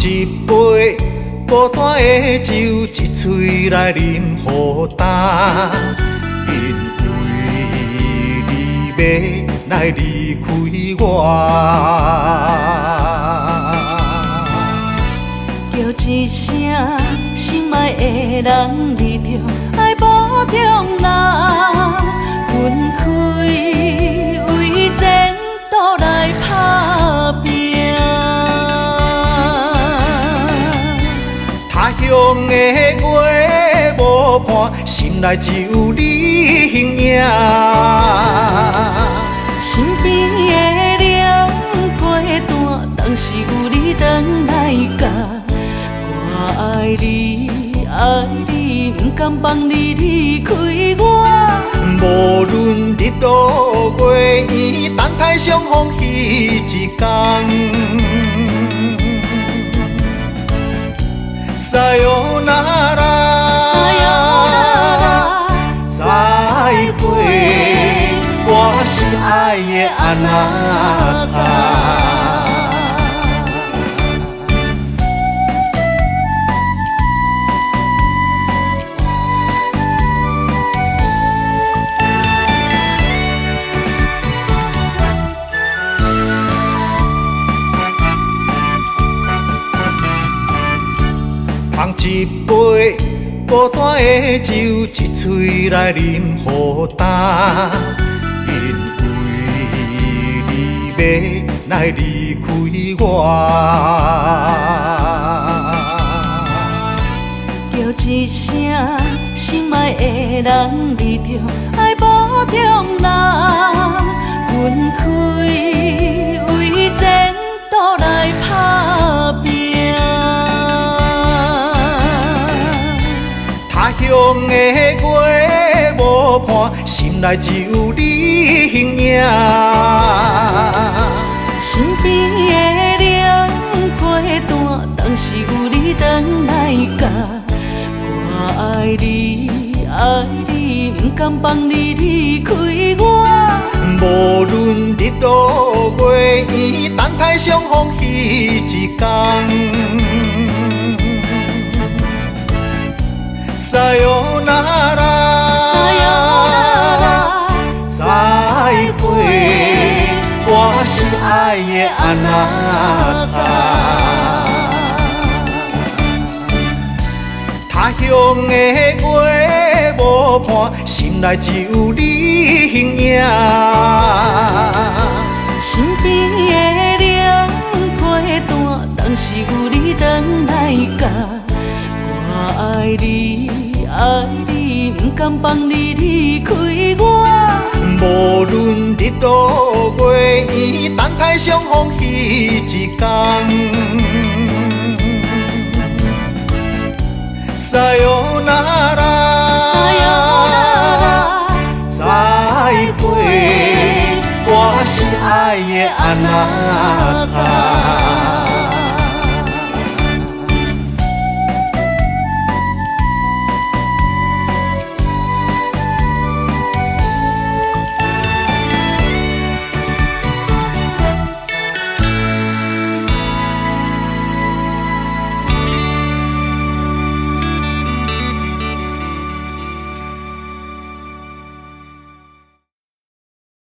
一杯孤单的酒，一嘴来饮予干。因为你要来离开我，叫一声心爱的人，你着爱保重啦。分开为前途来打拼。他乡的月无伴，心内只有你形影。身边的人陪伴，当时有你回来甲。我爱你，爱你，不甘放你离开我。无论日落月圆，等待相逢彼一天。Sayonara， 再会，我心爱的あなた。捧一杯孤单的酒，一嘴来饮予干。因为你要来离开我，叫一声心爱的人，你着爱保重啦。分开为前途来打拼。他乡的月无伴，心内只有你形影。身边的人陪伴，当时有你回来甲。我爱你，爱你，不甘放你离开我。无论日落月圆，等待相逢彼一天。Sayonara， 再会，我心爱的あなた。他乡的月无伴，心内只有你形影。身边的人陪伴，当时有你回来甲。我爱你，爱你，不甘放你离开我。无论日落月圆，等待相逢彼一天。Sayonara， 再会，我心爱的あなた。